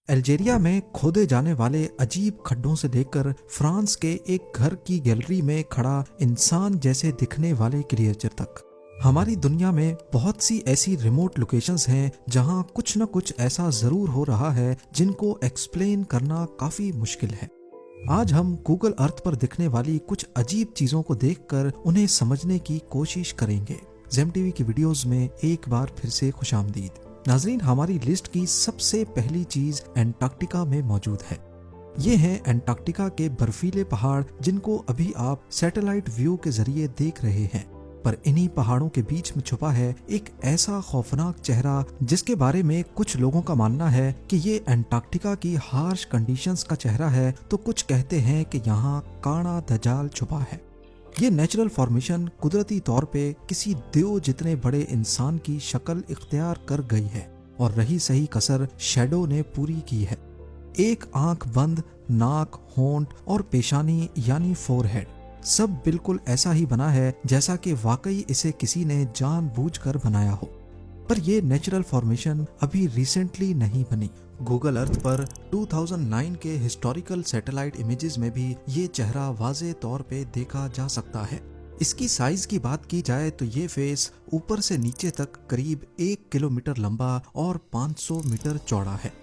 Algeria में खोदे जाने वाले अजीब खड्डों से देखकर फ्रांस के एक घर की गैलरी में खड़ा इंसान जैसे दिखने वाले क्रिएचर तक, हमारी दुनिया में बहुत सी ऐसी रिमोट लोकेशंस हैं जहां कुछ न कुछ ऐसा जरूर हो रहा है जिनको एक्सप्लेन करना काफी मुश्किल है। आज हम गूगल अर्थ पर दिखने वाली कुछ अजीब चीजों को देखकर उन्हें समझने की कोशिश करेंगे। जेम टीवी की वीडियोस में एक बार फिर से खुशामदीद। नाजरीन, हमारी लिस्ट की सबसे पहली चीज एंटार्क्टिका में मौजूद है। ये हैं एंटार्क्टिका के बर्फीले पहाड़ जिनको अभी आप सैटेलाइट व्यू के जरिए देख रहे हैं। पर इन्हीं पहाड़ों के बीच में छुपा है एक ऐसा खौफनाक चेहरा जिसके बारे में कुछ लोगों का मानना है कि ये एंटार्क्टिका की हार्श कंडीशंस का चेहरा है, तो कुछ कहते हैं कि यहाँ काणा दजाल छुपा है। ये नेचुरल फॉर्मेशन कुदरती तौर पे किसी देव जितने बड़े इंसान की शक्ल इख्तियार कर गई है और रही सही कसर शैडो ने पूरी की है। एक आंख बंद, नाक, होंठ और पेशानी यानी फोरहेड सब बिल्कुल ऐसा ही बना है जैसा कि वाकई इसे किसी ने जानबूझकर बनाया हो। पर यह नेचुरल फॉर्मेशन अभी रिसेंटली नहीं बनी। गूगल अर्थ पर 2009 के हिस्टोरिकल सैटेलाइट इमेजेस में भी ये चेहरा वाज़े तौर पे देखा जा सकता है। इसकी साइज की बात की जाए तो ये फेस ऊपर से नीचे तक करीब 1 किलोमीटर लंबा और 500 मीटर चौड़ा है।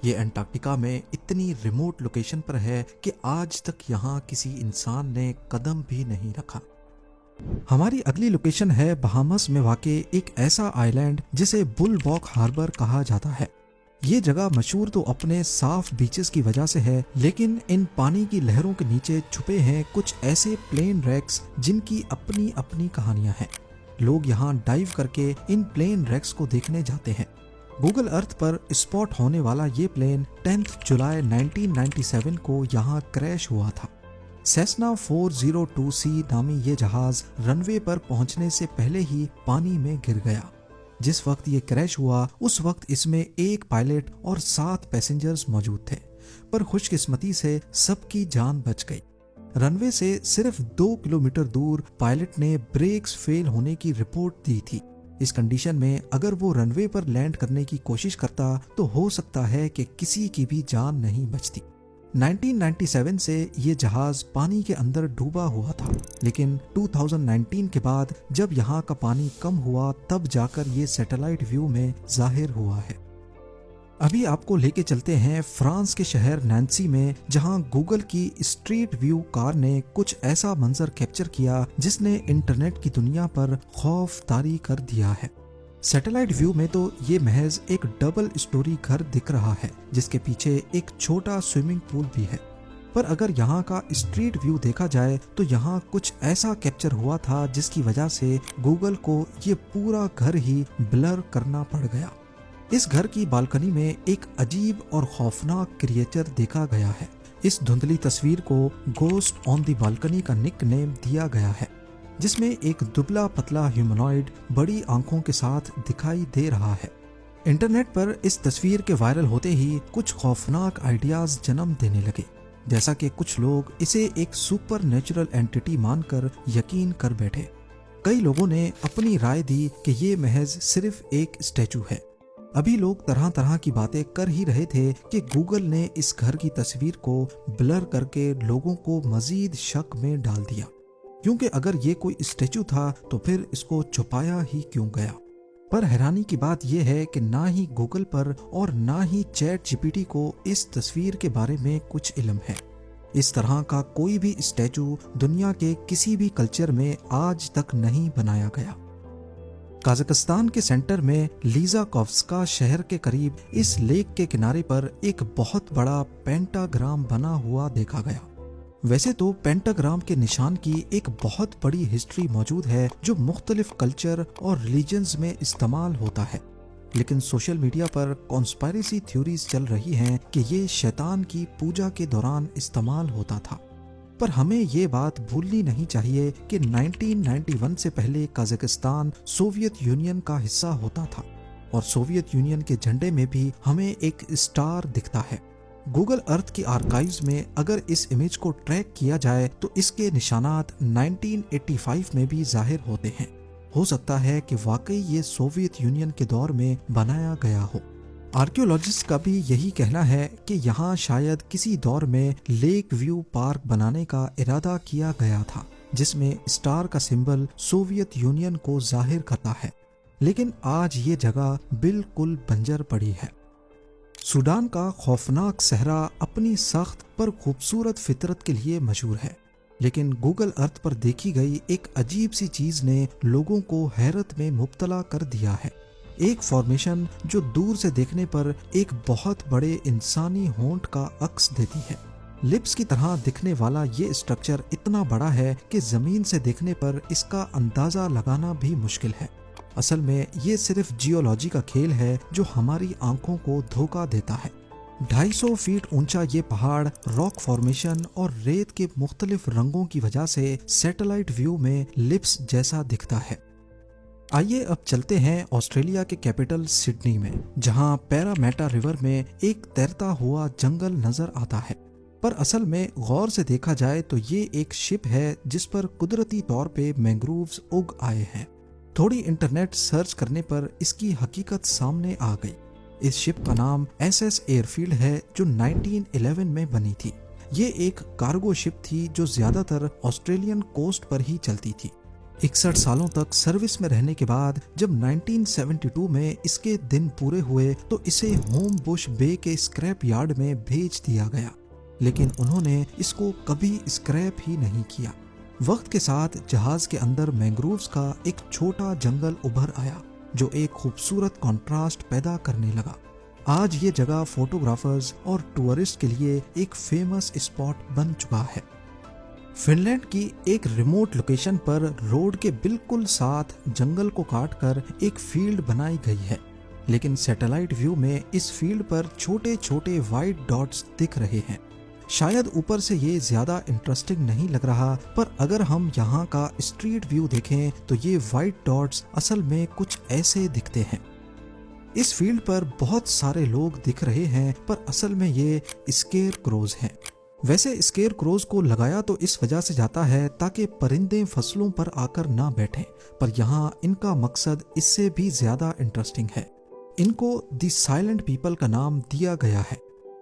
ये एंटार्क्टिका में इतनी रिमोट लोकेशन पर है कि आज तक यहाँ किसी इंसान ने कदम भी नहीं रखा। हमारी अगली लोकेशन है बहामस में वाक़े एक ऐसा आइलैंड जिसे बुलबॉक हार्बर कहा जाता है। ये जगह मशहूर तो अपने साफ बीचेस की वजह से है, लेकिन इन पानी की लहरों के नीचे छुपे हैं कुछ ऐसे प्लेन रैक्स जिनकी अपनी अपनी कहानियां हैं। लोग यहाँ डाइव करके इन प्लेन रैक्स को देखने जाते हैं। गूगल अर्थ पर स्पॉट होने वाला ये प्लेन 10 जुलाई 1997 को यहाँ क्रैश हुआ था। सेस्ना 402C नामी ये जहाज रनवे पर पहुंचने से पहले ही पानी में गिर गया। जिस वक्त ये क्रैश हुआ उस वक्त इसमें एक पायलट और 7 पैसेंजर्स मौजूद थे, पर खुशकिस्मती से सबकी जान बच गई। रनवे से सिर्फ 2 किलोमीटर दूर पायलट ने ब्रेक्स फेल होने की रिपोर्ट दी थी। इस कंडीशन में अगर वो रनवे पर लैंड करने की कोशिश करता तो हो सकता है कि किसी की भी जान नहीं बचती। 1997 से ये जहाज पानी के अंदर डूबा हुआ था, लेकिन 2019 के बाद जब यहाँ का पानी कम हुआ तब जाकर ये सैटेलाइट व्यू में जाहिर हुआ है। अभी आपको लेके चलते हैं फ्रांस के शहर नैन्सी में, जहाँ गूगल की स्ट्रीट व्यू कार ने कुछ ऐसा मंजर कैप्चर किया जिसने इंटरनेट की दुनिया पर खौफ तारी कर दिया है। सैटेलाइट व्यू में तो ये महज एक डबल स्टोरी घर दिख रहा है जिसके पीछे एक छोटा स्विमिंग पूल भी है। पर अगर यहाँ का स्ट्रीट व्यू देखा जाए तो यहाँ कुछ ऐसा कैप्चर हुआ था जिसकी वजह से गूगल को ये पूरा घर ही ब्लर करना पड़ गया। इस घर की बालकनी में एक अजीब और खौफनाक क्रिएचर देखा गया है। इस धुंधली तस्वीर को गोस्ट ऑन द बालकनी का निक नेम दिया गया है, जिसमें एक दुबला पतला ह्यूमनॉइड बड़ी आंखों के साथ दिखाई दे रहा है। इंटरनेट पर इस तस्वीर के वायरल होते ही कुछ खौफनाक आइडियाज जन्म देने लगे, जैसा कि कुछ लोग इसे एक सुपर नेचुरल एंटिटी मानकर यकीन कर बैठे। कई लोगों ने अपनी राय दी कि ये महज सिर्फ एक स्टैचू है। अभी लोग तरह तरह की बातें कर ही रहे थे कि गूगल ने इस घर की तस्वीर को ब्लर करके लोगों को मजीद शक में डाल दिया, क्योंकि अगर ये कोई स्टैचू था तो फिर इसको छुपाया ही क्यों गया। पर हैरानी की बात यह है कि ना ही गूगल पर और ना ही चैट जीपीटी को इस तस्वीर के बारे में कुछ इल्म है। इस तरह का कोई भी स्टैचू दुनिया के किसी भी कल्चर में आज तक नहीं बनाया गया। काजाकिस्तान के सेंटर में लीजाकोव्स्का शहर के करीब इस लेक के किनारे पर एक बहुत बड़ा पेंटाग्राम बना हुआ देखा गया। वैसे तो पेंटाग्राम के निशान की एक बहुत बड़ी हिस्ट्री मौजूद है जो मुख्तलिफ कल्चर और रिलीजन्स में इस्तेमाल होता है, लेकिन सोशल मीडिया पर कॉन्स्पायरेसी थ्योरीज चल रही हैं कि ये शैतान की पूजा के दौरान इस्तेमाल होता था। पर हमें ये बात भूलनी नहीं चाहिए कि 1991 से पहले कजाकिस्तान सोवियत यूनियन का हिस्सा होता था और सोवियत यूनियन के झंडे में भी हमें एक स्टार दिखता है। गूगल अर्थ की आर्काइव्स में अगर इस इमेज को ट्रैक किया जाए तो इसके निशानात 1985 में भी जाहिर होते हैं। हो सकता है कि वाकई ये सोवियत यूनियन के दौर में बनाया गया हो। आर्कियोलॉजिस्ट का भी यही कहना है कि यहाँ शायद किसी दौर में लेक व्यू पार्क बनाने का इरादा किया गया था, जिसमें स्टार का सिंबल सोवियत यूनियन को जाहिर करता है, लेकिन आज ये जगह बिल्कुल बंजर पड़ी है। सूडान का खौफनाक सहरा अपनी सख्त पर खूबसूरत फितरत के लिए मशहूर है, लेकिन गूगल अर्थ पर देखी गई एक अजीब सी चीज ने लोगों को हैरत में मुब्तला कर दिया है। एक फॉर्मेशन जो दूर से देखने पर एक बहुत बड़े इंसानी होंठ का अक्स देती है। लिप्स की तरह दिखने वाला ये स्ट्रक्चर इतना बड़ा है कि जमीन से देखने पर इसका अंदाजा लगाना भी मुश्किल है। असल में ये सिर्फ जियोलॉजी का खेल है जो हमारी आंखों को धोखा देता है। 250 फीट ऊंचा ये पहाड़ रॉक फॉर्मेशन और रेत के मुख्तलिफ रंगों की वजह से सैटेलाइट व्यू में लिप्स जैसा दिखता है। आइए अब चलते हैं ऑस्ट्रेलिया के कैपिटल सिडनी में, जहां पैरामेटा रिवर में एक तैरता हुआ जंगल नजर आता है। पर असल में गौर से देखा जाए तो ये एक शिप है जिस पर कुदरती तौर पे मैंग्रोव्स उग आए हैं। थोड़ी इंटरनेट सर्च करने पर इसकी हकीकत सामने आ गई। इस शिप का नाम SS एयरफील्ड है, जो 1911 में बनी थी। ये एक कार्गो शिप थी जो ज्यादातर ऑस्ट्रेलियन कोस्ट पर ही चलती थी। 61 सालों तक सर्विस में रहने के बाद जब 1972 में इसके दिन पूरे हुए तो इसे होम बुश बे के स्क्रैप यार्ड में भेज दिया गया, लेकिन उन्होंने इसको कभी स्क्रैप ही नहीं किया। वक्त के साथ जहाज के अंदर मैंग्रोव्स का एक छोटा जंगल उभर आया जो एक खूबसूरत कॉन्ट्रास्ट पैदा करने लगा। आज ये जगह फोटोग्राफर्स और टूरिस्ट के लिए एक फेमस स्पॉट बन चुका है। फिनलैंड की एक रिमोट लोकेशन पर रोड के बिल्कुल साथ जंगल को काटकर एक फील्ड बनाई गई है, लेकिन सैटेलाइट व्यू में इस फील्ड पर छोटे छोटे वाइट डॉट्स दिख रहे हैं। शायद ऊपर से ये ज्यादा इंटरेस्टिंग नहीं लग रहा, पर अगर हम यहाँ का स्ट्रीट व्यू देखें तो ये वाइट डॉट्स असल में कुछ ऐसे दिखते हैं। इस फील्ड पर बहुत सारे लोग दिख रहे हैं, पर असल में ये स्केयर क्रोज हैं। वैसे स्केयर क्रोज को लगाया तो इस वजह से जाता है ताकि परिंदे फसलों पर आकर ना बैठें, पर यहाँ इनका मकसद इससे भी ज्यादा इंटरेस्टिंग है। इनको द साइलेंट पीपल का नाम दिया गया है।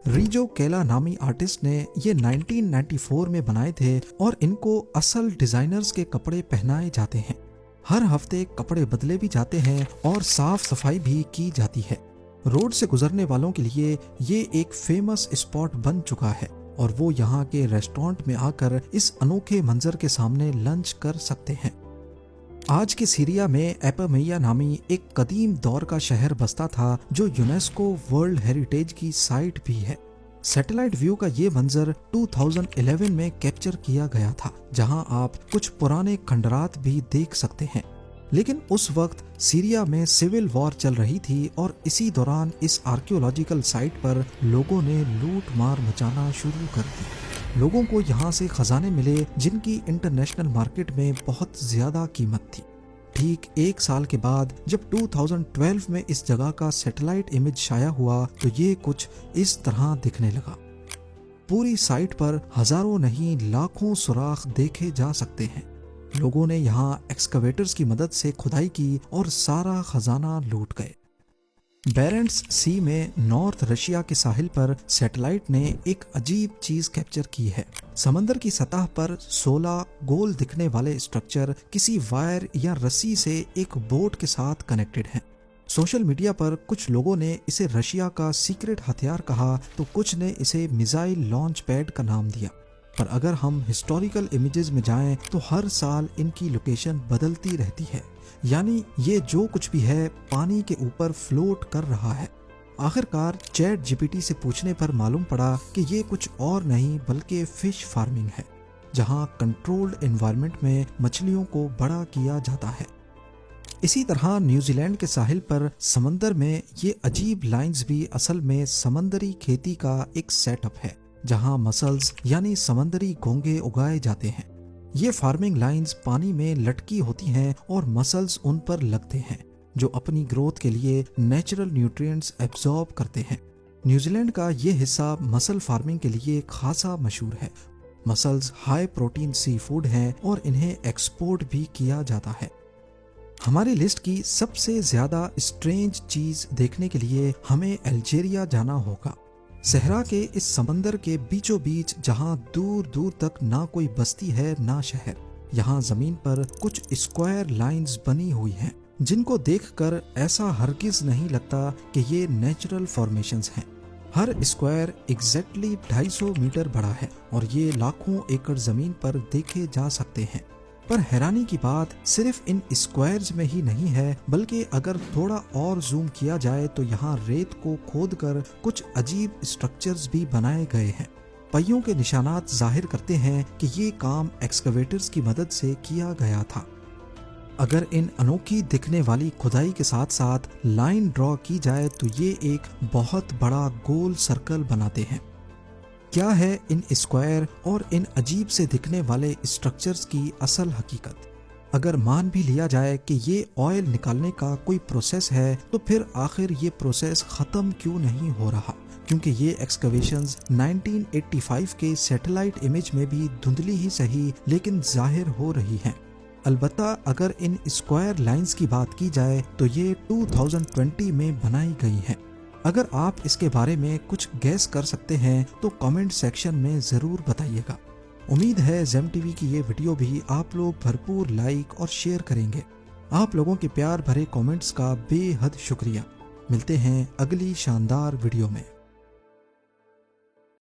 रिजो केला नामी आर्टिस्ट ने ये 1994 में बनाए थे और इनको असल डिजाइनर्स के कपड़े पहनाए जाते हैं। हर हफ्ते कपड़े बदले भी जाते हैं और साफ सफाई भी की जाती है। रोड से गुजरने वालों के लिए ये एक फेमस स्पॉट बन चुका है और वो यहाँ के रेस्टोरेंट में आकर इस अनोखे मंजर के सामने लंच कर सकते हैं। आज के सीरिया में एपामिया नामी एक कदीम दौर का शहर बसता था जो यूनेस्को वर्ल्ड हेरिटेज की साइट भी है। सैटेलाइट व्यू का ये मंजर 2011 में कैप्चर किया गया था, जहां आप कुछ पुराने खंडरात भी देख सकते हैं। लेकिन उस वक्त सीरिया में सिविल वॉर चल रही थी और इसी दौरान इस आर्कियोलॉजिकल साइट पर लोगों ने लूट मार मचाना शुरू कर दी। लोगों को यहाँ से खजाने मिले जिनकी इंटरनेशनल मार्केट में बहुत ज्यादा कीमत थी। ठीक एक साल के बाद जब 2012 में इस जगह का सैटेलाइट इमेज शाया हुआ तो ये कुछ इस तरह दिखने लगा। पूरी साइट पर हजारों नहीं लाखों सुराख देखे जा सकते हैं। लोगों ने यहाँ एक्सकवेटर्स की मदद से खुदाई की और सारा खजाना लूट गए। बेरेंट्स सी में नॉर्थ रशिया के साहिल पर सैटेलाइट ने एक अजीब चीज कैप्चर की है। समंदर की सतह पर 16 गोल दिखने वाले स्ट्रक्चर किसी वायर या रस्सी से एक बोट के साथ कनेक्टेड हैं। सोशल मीडिया पर कुछ लोगों ने इसे रशिया का सीक्रेट हथियार कहा तो कुछ ने इसे मिसाइल लॉन्च पैड का नाम दिया। पर अगर हम हिस्टोरिकल इमेजेस में जाएं तो हर साल इनकी लोकेशन बदलती रहती है, यानी ये जो कुछ भी है पानी के ऊपर फ्लोट कर रहा है। आखिरकार चैट जीपीटी से पूछने पर मालूम पड़ा कि ये कुछ और नहीं बल्कि फिश फार्मिंग है, जहां कंट्रोल्ड एनवायरनमेंट में मछलियों को बड़ा किया जाता है। इसी तरह न्यूजीलैंड के साहिल पर समंदर में ये अजीब लाइंस भी असल में समंदरी खेती का एक सेटअप है, जहां मसल्स यानी समंदरी घोंगे उगाए जाते हैं। ये फार्मिंग लाइंस पानी में लटकी होती हैं और मसल्स उन पर लगते हैं जो अपनी ग्रोथ के लिए नेचुरल न्यूट्रिएंट्स एब्जॉर्ब करते हैं। न्यूजीलैंड का ये हिस्सा मसल फार्मिंग के लिए खासा मशहूर है। Mussels high protein seafood हैं और इन्हें एक्सपोर्ट भी किया जाता है। हमारी लिस्ट की सबसे ज्यादा स्ट्रेंज चीज देखने के लिए हमें अल्जीरिया जाना होगा। सहरा के इस समंदर के बीचों बीच जहां दूर दूर तक ना कोई बस्ती है ना शहर, यहाँ जमीन पर कुछ स्क्वायर लाइंस बनी हुई हैं, जिनको देखकर ऐसा हरगिज नहीं लगता कि ये नेचुरल फॉर्मेशंस हैं। हर स्क्वायर एग्जैक्टली 250 मीटर बड़ा है और ये लाखों एकड़ जमीन पर देखे जा सकते हैं। पर हैरानी की बात सिर्फ इन स्क्वायर्स में ही नहीं है, बल्कि अगर थोड़ा और जूम किया जाए तो यहाँ रेत को खोदकर कुछ अजीब स्ट्रक्चर्स भी बनाए गए हैं। पहियों के निशानात जाहिर करते हैं कि ये काम एक्सकवेटर्स की मदद से किया गया था। अगर इन अनोखी दिखने वाली खुदाई के साथ साथ लाइन ड्रॉ की जाए तो ये एक बहुत बड़ा गोल सर्कल बनाते हैं। क्या है इन स्क्वायर और इन अजीब से दिखने वाले स्ट्रक्चर्स की असल हकीकत? अगर मान भी लिया जाए कि ये ऑयल निकालने का कोई प्रोसेस है, तो फिर आखिर ये प्रोसेस खत्म क्यों नहीं हो रहा? क्योंकि ये एक्सकवेशंस 1985 के सैटेलाइट इमेज में भी धुंधली ही सही लेकिन जाहिर हो रही हैं। अलबत्ता अगर इन स्क्वायर लाइंस की बात की जाए तो ये 2020 में बनाई गई हैं। अगर आप इसके बारे में कुछ गैस कर सकते हैं तो कमेंट सेक्शन में ज़रूर बताइएगा। उम्मीद है जेम टीवी की ये वीडियो भी आप लोग भरपूर लाइक और शेयर करेंगे। आप लोगों के प्यार भरे कमेंट्स का बेहद शुक्रिया। मिलते हैं अगली शानदार वीडियो में।